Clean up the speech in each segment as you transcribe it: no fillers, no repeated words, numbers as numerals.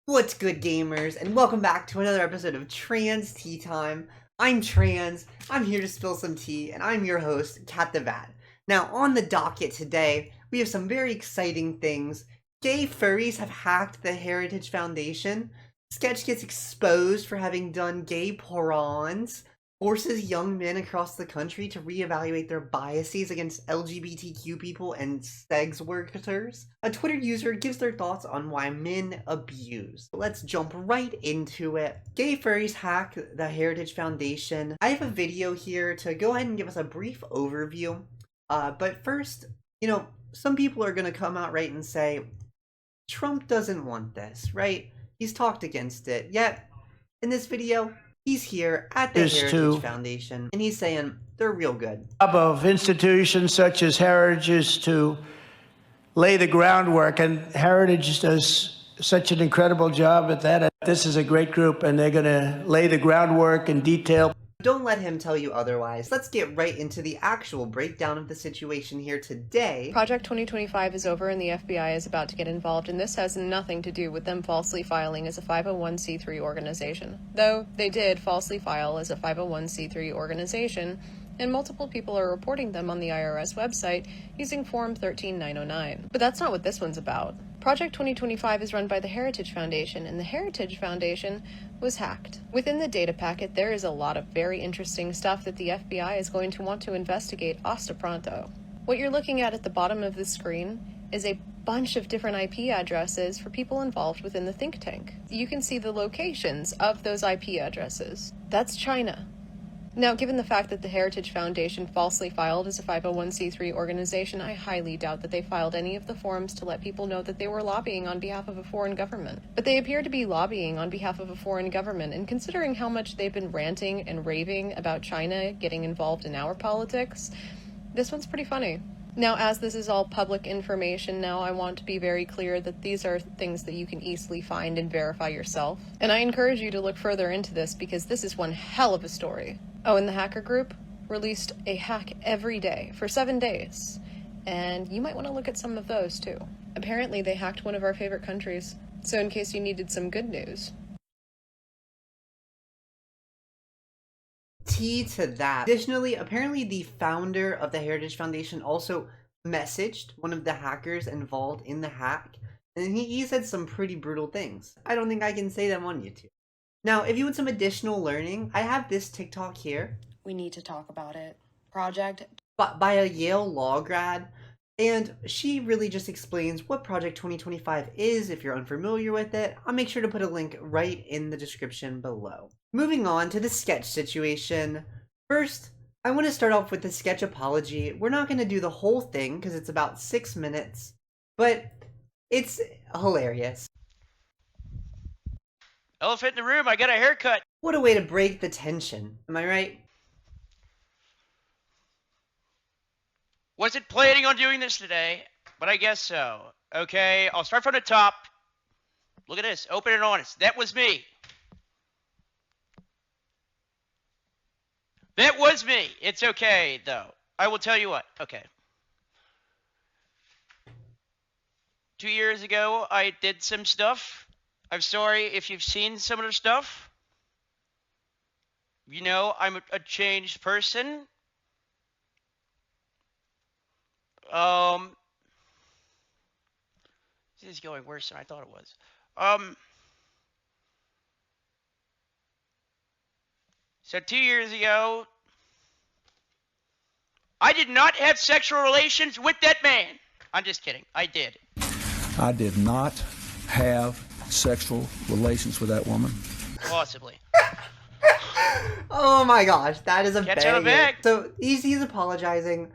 What's good, gamers, and welcome back to another episode of Trans Tea Time. I'm Trans, I'm here to spill some tea, and I'm your host, Kat the Vat. Now, on the docket today, we have some very exciting things. Gay furries have hacked the Heritage Foundation. Sketch gets exposed for having done gay porons. Forces young men across the country to reevaluate their biases against LGBTQ people and sex workers. A Twitter user gives their thoughts on why men abuse. Let's jump right into it. Gay furries hack the Heritage Foundation. I have a video here to go ahead and give us a brief overview. But first, some people are going to come out right and say, Trump doesn't want this, right? He's talked against it. Yet, in this video, he's here at the Heritage Foundation, and he's saying they're real good. Of institutions such as Heritage to lay the groundwork, and Heritage does such an incredible job at that. This is a great group, and they're going to lay the groundwork in detail. Don't let him tell you otherwise. Let's get right into the actual breakdown of the situation here today. Project 2025 is over and the FBI is about to get involved, and this has nothing to do with them falsely filing as a 501c3 organization. Though they did falsely file as a 501c3 organization, and multiple people are reporting them on the IRS website using Form 13909. But that's not what this one's about. Project 2025 is run by the Heritage Foundation, and the Heritage Foundation was hacked. Within the data packet, there is a lot of very interesting stuff that the FBI is going to want to investigate hasta pronto. What you're looking at the bottom of the screen is a bunch of different IP addresses for people involved within the think tank. You can see the locations of those IP addresses. That's China. Now, given the fact that the Heritage Foundation falsely filed as a 501c3 organization, I highly doubt that they filed any of the forms to let people know that they were lobbying on behalf of a foreign government. But they appear to be lobbying on behalf of a foreign government, and considering how much they've been ranting and raving about China getting involved in our politics, this one's pretty funny. Now, as this is all public information now, I want to be very clear that these are things that you can easily find and verify yourself. And I encourage you to look further into this because this is one hell of a story. Oh, and the hacker group released a hack every day for 7 days. And you might want to look at some of those too. Apparently they hacked one of our favorite countries. So in case you needed some good news. Tea to that. Additionally, apparently the founder of the Heritage Foundation also messaged one of the hackers involved in the hack, and he said some pretty brutal things. I don't think I can say them on YouTube. Now, if you want some additional learning, I have this TikTok here. We need to talk about it. Project by a Yale law grad, and she really just explains what Project 2025 is if you're unfamiliar with it. I'll make sure to put a link right in the description below. Moving on to the sketch situation. First, I want to start off with the sketch apology. We're not going to do the whole thing because it's about 6 minutes, but it's hilarious. Elephant in the room, I got a haircut. What a way to break the tension. Am I right? Wasn't planning on doing this today, but I guess so. Okay, I'll start from the top. Look at this, open and honest. That was me. That was me. It's okay, though. I will tell you what. Okay. 2 years ago, I did some stuff. I'm sorry if you've seen some of the stuff. You know, I'm a changed person. This is going worse than I thought it was. So 2 years ago, I did not have sexual relations with that man. I'm just kidding. I did. I did not have sexual relations with that woman. Possibly. Oh my gosh, that is a Catch on a banger. bag. So he's apologizing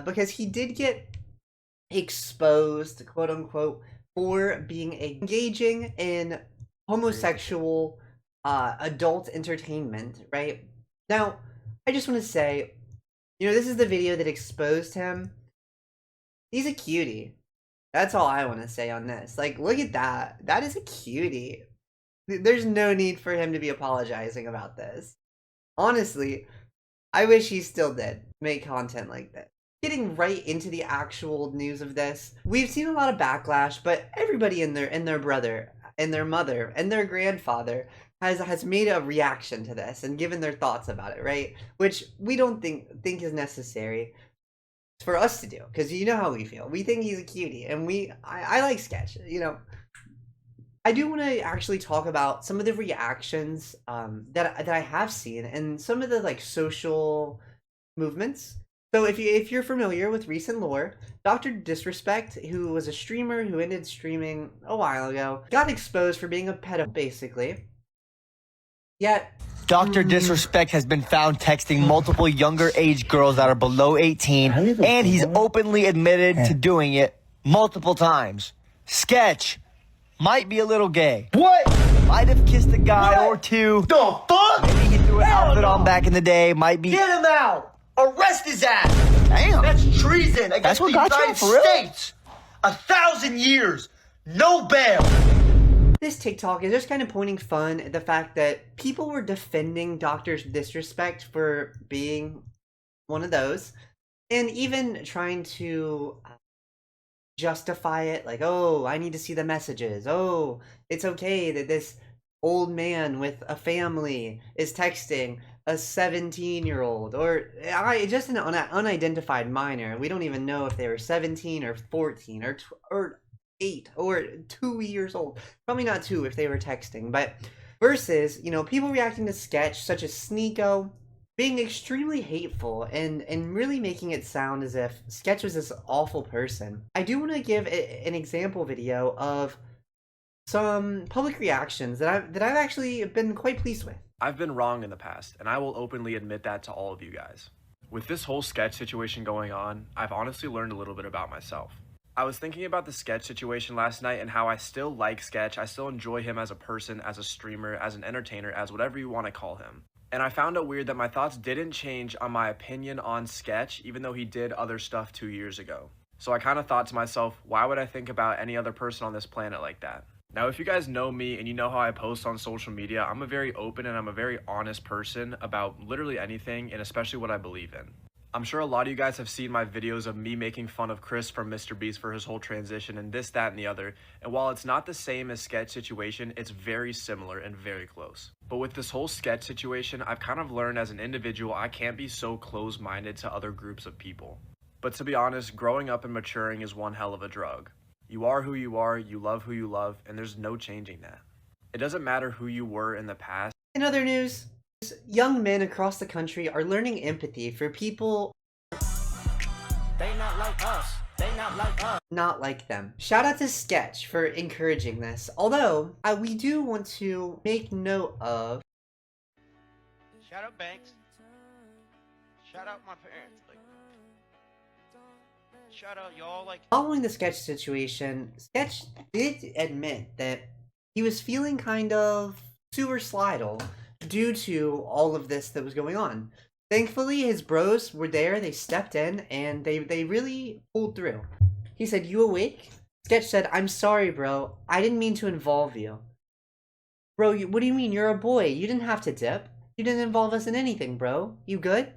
because he did get exposed, quote unquote, for being engaging in homosexual adult entertainment, right? Now, I just want to say, this is the video that exposed him. He's a cutie. That's all I want to say on this. Like, look at that. That is a cutie. There's no need for him to be apologizing about this. Honestly, I wish he still did make content like this. Getting right into the actual news of this, we've seen a lot of backlash, but everybody and their brother and their mother and their grandfather has made a reaction to this and given their thoughts about it, right? Which we don't think is necessary for us to do, because you know how we feel. We think he's a cutie, and I like Sketch. You know, I do want to actually talk about some of the reactions that I have seen and some of the like social movements. So if you're familiar with recent lore, Dr. Disrespect, who was a streamer who ended streaming a while ago, got exposed for being a pedophile, basically. Yet Dr. Disrespect has been found texting multiple younger age girls that are below 18, and he's openly admitted to doing it multiple times. Sketch might be a little gay. What? Might have kissed a guy or two. The fuck? Maybe he threw an outfit on back in the day. Might be. Get him out! Arrest his ass! Damn. That's treason against the United States. 1,000 years. No bail. This TikTok is just kind of pointing fun at the fact that people were defending Dr. Disrespect for being one of those, and even trying to justify it, like, oh, I need to see the messages. Oh, it's okay that this old man with a family is texting a 17-year-old or just an unidentified minor. We don't even know if they were 17 or 14 or 8 or 2 years old. Probably not 2 if they were texting, but versus, you know, people reacting to Sketch such as Sneeko being extremely hateful and really making it sound as if Sketch was this awful person. I do want to give an example video of some public reactions that I've actually been quite pleased with. I've been wrong in the past, and I will openly admit that to all of you guys. With this whole Sketch situation going on, I've honestly learned a little bit about myself. I was thinking about the Sketch situation last night and how I still like Sketch. I still enjoy him as a person, as a streamer, as an entertainer, as whatever you want to call him. And I found it weird that my thoughts didn't change on my opinion on Sketch, even though he did other stuff 2 years ago. So I kind of thought to myself, why would I think about any other person on this planet like that? Now, if you guys know me and you know how I post on social media, I'm a very open and I'm a very honest person about literally anything, and especially what I believe in. I'm sure a lot of you guys have seen my videos of me making fun of Chris from Mr. Beast for his whole transition and this, that, and the other. And while it's not the same as Sketch situation, it's very similar and very close. But with this whole Sketch situation, I've kind of learned as an individual, I can't be so close-minded to other groups of people. But to be honest, growing up and maturing is one hell of a drug. You are who you are, you love who you love, and there's no changing that. It doesn't matter who you were in the past. In other news, young men across the country are learning empathy for people They not like us. They not like us. not like them. Shout out to Sketch for encouraging this. Although, we do want to make note of... Shout out Banks. Shout out my parents. Like, shout out y'all. Like, following the Sketch situation, Sketch did admit that he was feeling kind of suicidal due to all of this that was going on. Thankfully, his bros were there, they stepped in, and they really pulled through. He said, "You awake?" Sketch said, "I'm sorry, bro. I didn't mean to involve you." "Bro, what do you mean? You're a boy. You didn't have to dip. You didn't involve us in anything, bro. You good?"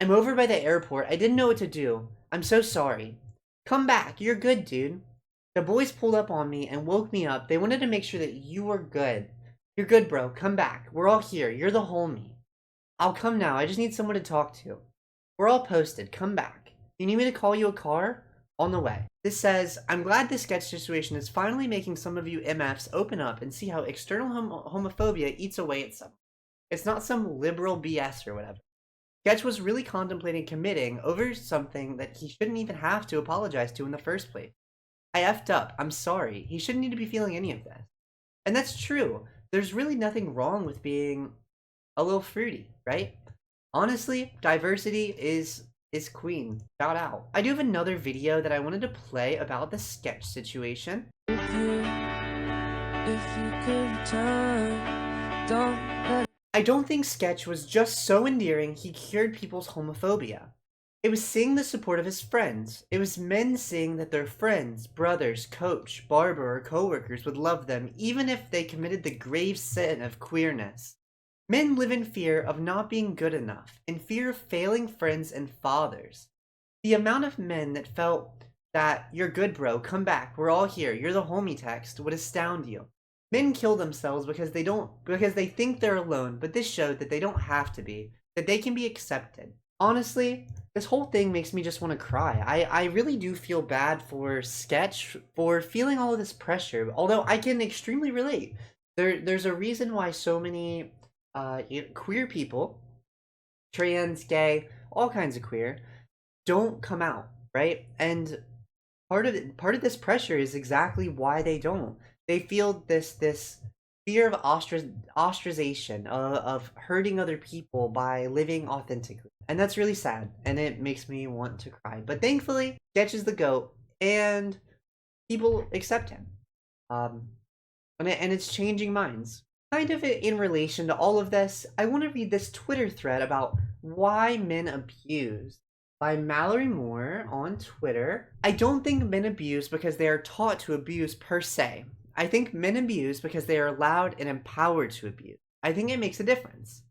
"I'm over by the airport. I didn't know what to do. I'm so sorry." "Come back. You're good, dude." "The boys pulled up on me and woke me up. They wanted to make sure that you were good. You're good, bro. Come back. We're all here. You're the homie." "I'll come now. I just need someone to talk to." "We're all posted. Come back. You need me to call you a car?" "On the way." This says, "I'm glad this Sketch situation is finally making some of you MFs open up and see how external homophobia eats away at someone. It's not some liberal BS or whatever. Sketch was really contemplating committing over something that he shouldn't even have to apologize to in the first place. I effed up. I'm sorry. He shouldn't need to be feeling any of this." And that's true. There's really nothing wrong with being a little fruity, right? Honestly, diversity is queen. Shout out. I do have another video that I wanted to play about the Sketch situation. I don't think Sketch was just so endearing he cured people's homophobia. It was seeing the support of his friends. It was men seeing that their friends, brothers, coach, barber, or coworkers would love them even if they committed the grave sin of queerness. Men live in fear of not being good enough, in fear of failing friends and fathers. The amount of men that felt that "you're good, bro, come back, we're all here, you're the homie" text would astound you. Men kill themselves because they think they're alone, but this showed that they don't have to be, that they can be accepted. Honestly, this whole thing makes me just want to cry. I really do feel bad for Sketch for feeling all of this pressure, although I can extremely relate. There's a reason why so many queer people, trans, gay, all kinds of queer, don't come out, right? And part of this pressure is exactly why they don't. They feel this fear of ostracization, of hurting other people by living authentically, and that's really sad, and it makes me want to cry. But thankfully, Sketch is the GOAT, and people accept him, and it's changing minds. Kind of in relation to all of this, I want to read this Twitter thread about why men abuse by Mallory Moore on Twitter. I don't think men abuse because they are taught to abuse per se. I think men abuse because they are allowed and empowered to abuse. I think it makes a difference.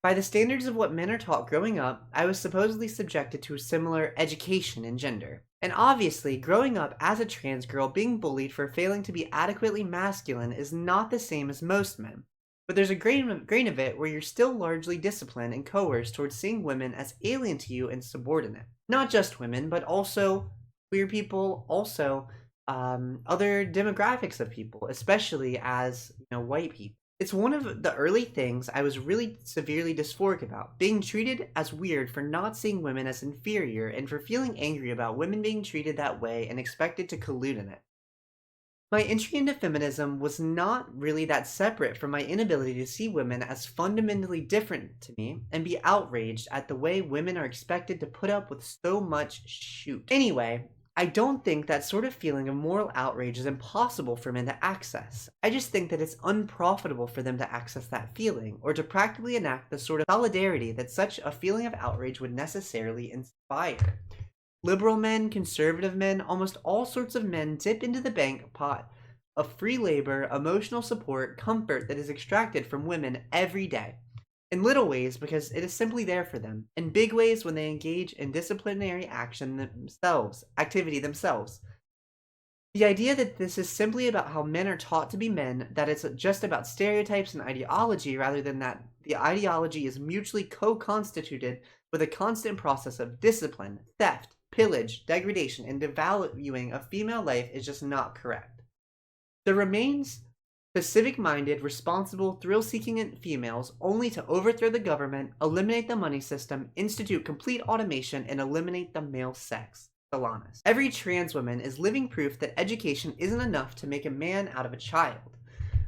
By the standards of what men are taught growing up, I was supposedly subjected to a similar education in gender. And obviously, growing up as a trans girl being bullied for failing to be adequately masculine is not the same as most men. But there's a grain of it where you're still largely disciplined and coerced towards seeing women as alien to you and subordinate. Not just women, but also queer people, also other demographics of people, especially as white people. It's one of the early things I was really severely dysphoric about, being treated as weird for not seeing women as inferior and for feeling angry about women being treated that way and expected to collude in it. My entry into feminism was not really that separate from my inability to see women as fundamentally different to me and be outraged at the way women are expected to put up with so much shoot. Anyway, I don't think that sort of feeling of moral outrage is impossible for men to access. I just think that it's unprofitable for them to access that feeling, or to practically enact the sort of solidarity that such a feeling of outrage would necessarily inspire. Liberal men, conservative men, almost all sorts of men dip into the bank pot of free labor, emotional support, comfort that is extracted from women every day. In little ways because it is simply there for them. In big ways when they engage in disciplinary activity themselves. The idea that this is simply about how men are taught to be men, that it's just about stereotypes and ideology rather than that the ideology is mutually co-constituted with a constant process of discipline, theft, pillage, degradation, and devaluing of female life is just not correct. There remains specific-minded, responsible, thrill-seeking females only to overthrow the government, eliminate the money system, institute complete automation, and eliminate the male sex. Solanas. Every trans woman is living proof that education isn't enough to make a man out of a child.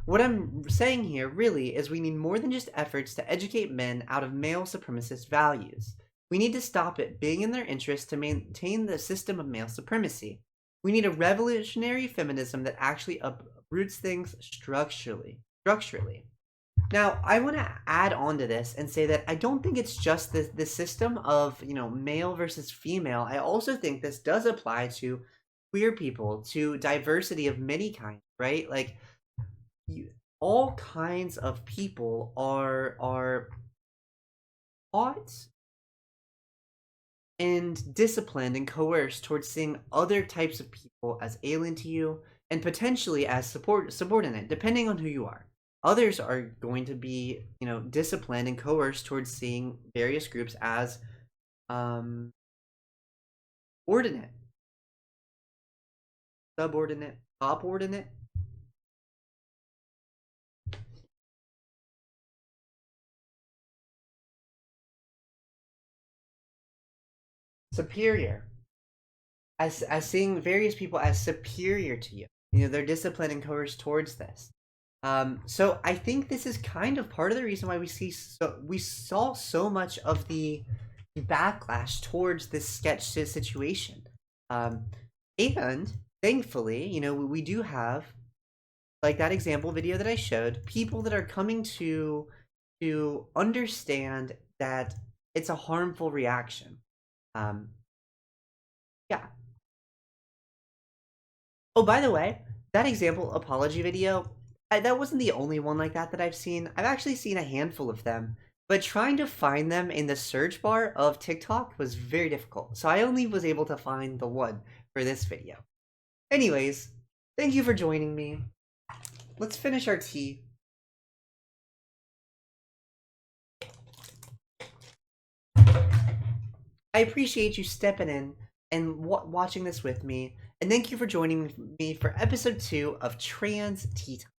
What I'm saying here really is we need more than just efforts to educate men out of male supremacist values. We need to stop it being in their interest to maintain the system of male supremacy. We need a revolutionary feminism that actually uproots things structurally. Now, I want to add on to this and say that I don't think it's just the system of, male versus female. I also think this does apply to queer people, to diversity of many kinds, right? Like, all kinds of people are taught and disciplined and coerced towards seeing other types of people as alien to you and potentially as subordinate, depending on who you are. Others are going to be, disciplined and coerced towards seeing various groups as ordinate, subordinate, subordinate. Superior. As seeing various people as superior to you. They're disciplined and coerced towards this. So I think this is kind of part of the reason why we saw so much of the backlash towards this sketch situation. And thankfully, we do have, like that example video that I showed, people that are coming to understand that it's a harmful reaction. Yeah. Oh, by the way, that example apology video, that wasn't the only one like that I've seen. I've actually seen a handful of them, but trying to find them in the search bar of TikTok was very difficult. So I only was able to find the one for this video. Anyways, thank you for joining me. let's finish our tea. I appreciate you stepping in and watching this with me, and thank you for joining me for episode 2 of Trans Tea Time.